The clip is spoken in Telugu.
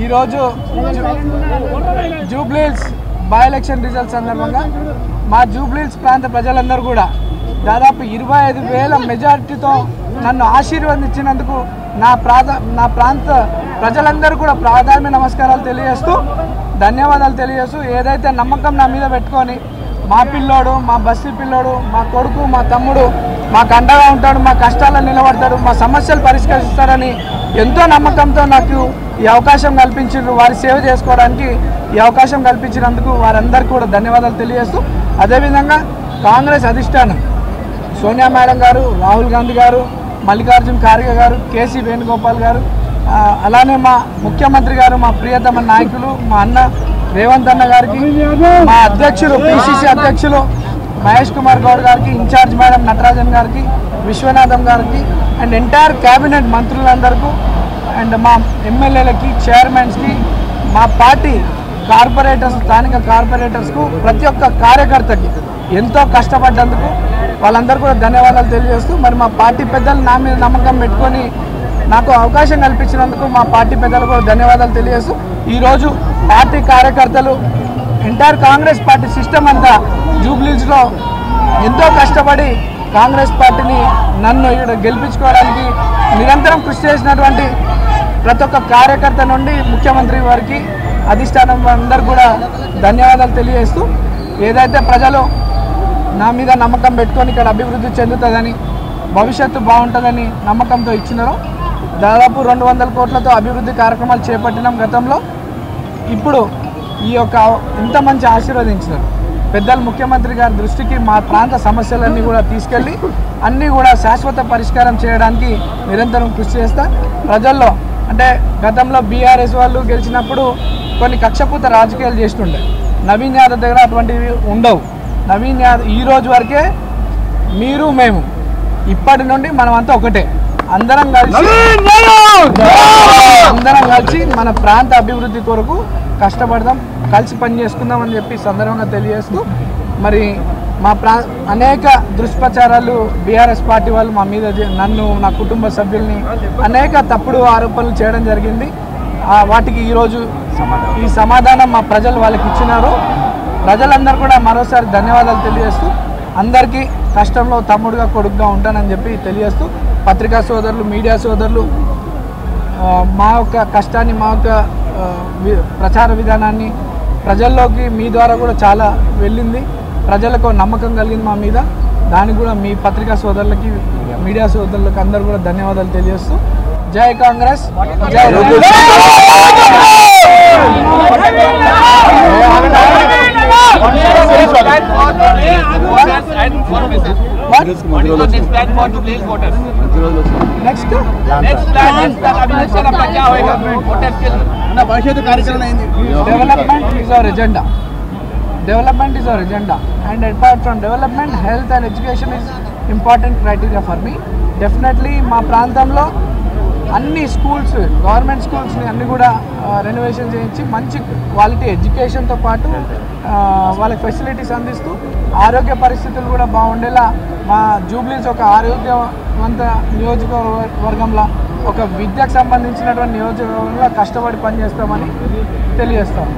ఈరోజు జూబ్లీహిల్స్ బై ఎలక్షన్ రిజల్ట్స్ సందర్భంగా మా జూబ్లీహిల్స్ ప్రాంత ప్రజలందరూ కూడా దాదాపు 25,000 మెజారిటీతో నన్ను ఆశీర్వదించినందుకు నా ప్రాంత ప్రజలందరూ కూడా ప్రాధాన్య నమస్కారాలు తెలియజేస్తూ ధన్యవాదాలు తెలియజేస్తూ ఏదైతే నమ్మకం నా మీద పెట్టుకొని మా పిల్లోడు, మా బస్తీ పిల్లోడు, మా కొడుకు, మా తమ్ముడు మాకు అండగా ఉంటాడు, మా కష్టాలను నిలబడతాడు, మా సమస్యలు పరిష్కరిస్తారని ఎంతో నమ్మకంతో నాకు ఈ అవకాశం కల్పించారు. వారి సేవ చేసుకోవడానికి ఈ అవకాశం కల్పించినందుకు వారందరికీ కూడా ధన్యవాదాలు తెలియజేస్తూ అదేవిధంగా కాంగ్రెస్ అధిష్టానం సోనియా మేడం గారు, రాహుల్ గాంధీ గారు, మల్లికార్జున ఖార్గే గారు, కేసీ వేణుగోపాల్ గారు, అలానే మా ముఖ్యమంత్రి గారు, మా ప్రియతమ నాయకులు మా అన్న రేవంత్ అన్న గారికి, మా అధ్యక్షులు పిసిసి అధ్యక్షులు మహేష్ కుమార్ గౌడ్ గారికి, ఇన్ఛార్జ్ మేడం నటరాజన్ గారికి, విశ్వనాథం గారికి అండ్ ఎంటైర్ క్యాబినెట్ మంత్రులందరికీ అండ్ మా ఎమ్మెల్యేలకి, చైర్మన్స్కి, మా పార్టీ కార్పొరేటర్స్, స్థానిక కార్పొరేటర్స్కు, ప్రతి ఒక్క కార్యకర్తకి ఎంతో కష్టపడ్డందుకు వాళ్ళందరూ కూడా ధన్యవాదాలు తెలియజేస్తూ మరి మా పార్టీ పెద్దలు నా మీద నమ్మకం పెట్టుకొని నాకు అవకాశం కల్పించినందుకు మా పార్టీ పెద్దలు కూడా ధన్యవాదాలు తెలియజేస్తూ ఈరోజు పార్టీ కార్యకర్తలు ఎంటైర్ కాంగ్రెస్ పార్టీ సిస్టమ్ అంతా జూబ్లీహిల్స్లో ఎంతో కష్టపడి కాంగ్రెస్ పార్టీని నన్ను ఇక్కడ గెలిపించుకోవడానికి నిరంతరం కృషి చేసినటువంటి ప్రతి ఒక్క కార్యకర్త నుండి ముఖ్యమంత్రి వారికి, అధిష్టానం అందరూ కూడా ధన్యవాదాలు తెలియజేస్తూ ఏదైతే ప్రజలు నా మీద నమ్మకం పెట్టుకొని ఇక్కడ అభివృద్ధి చెందుతుందని, భవిష్యత్తు బాగుంటుందని నమ్మకంతో ఇచ్చినారో దాదాపు 200 కోట్లతో అభివృద్ధి కార్యక్రమాలు చేపట్టినాం గతంలో. ఇప్పుడు ఈ యొక్క ఇంత మంచి ఆశీర్వదించినారు పెద్దలు ముఖ్యమంత్రి గారి దృష్టికి మా ప్రాంత సమస్యలన్నీ కూడా తీసుకెళ్ళి అన్నీ కూడా శాశ్వత పరిష్కారం చేయడానికి నిరంతరం కృషి చేస్తా. ప్రజల్లో అంటే గతంలో బీఆర్ఎస్ వాళ్ళు గెలిచినప్పుడు కొన్ని కక్షపూత రాజకీయాలు చేస్తుండే, నవీన్ యాదవ్ దగ్గర అటువంటివి ఉండవు. నవీన్ యాదవ్ ఈ రోజు వరకే మీరు మేము ఇప్పటి నుండి మనమంతా ఒకటే, అందరం కలిసి మన ప్రాంత అభివృద్ధి కొరకు కష్టపడదాం, కలిసి పని చేసుకుందాం అని చెప్పి సందర్భంగా తెలియజేస్తూ మరి మా అనేక దుష్ప్రచారాలు బీఆర్ఎస్ పార్టీ వాళ్ళు మా మీద నన్ను, నా కుటుంబ సభ్యుల్ని అనేక తప్పుడు ఆరోపణలు చేయడం జరిగింది. వాటికి ఈరోజు ఈ సమాధానం మా ప్రజలు వాళ్ళకి ఇచ్చినారు. ప్రజలందరూ కూడా మరోసారి ధన్యవాదాలు తెలియజేస్తూ అందరికీ కష్టంలో తమ్ముడుగా, కొడుకుగా ఉంటానని చెప్పి తెలియజేస్తూ పత్రికా సోదరులు, మీడియా సోదరులు మా యొక్క కష్టాన్ని, మా యొక్క ప్రచార విధానాన్ని ప్రజల్లోకి మీ ద్వారా కూడా చాలా వెళ్ళింది. ప్రజలకు నమ్మకం కలిగింది మా మీద. దానికి కూడా మీ పత్రికా సోదరులకి, మీడియా సోదరులకి అందరూ కూడా ధన్యవాదాలు తెలియజేస్తూ జై కాంగ్రెస్, జై Development is our agenda, and apart from development, health and education is important criteria for me. Definitely మా ప్రాంతంలో అన్ని స్కూల్స్, గవర్నమెంట్ స్కూల్స్ని అన్ని కూడా రెనోవేషన్ చేయించి మంచి క్వాలిటీ ఎడ్యుకేషన్తో పాటు వాళ్ళకి ఫెసిలిటీస్ అందిస్తూ ఆరోగ్య పరిస్థితులు కూడా బాగుండేలా మా జూబ్లీహిల్స్ ఒక ఆరోగ్యవంత నియోజకవర్గంలో, ఒక విద్యకు సంబంధించినటువంటి నియోజకవర్గంలో కష్టపడి పనిచేస్తామని తెలియజేస్తాం.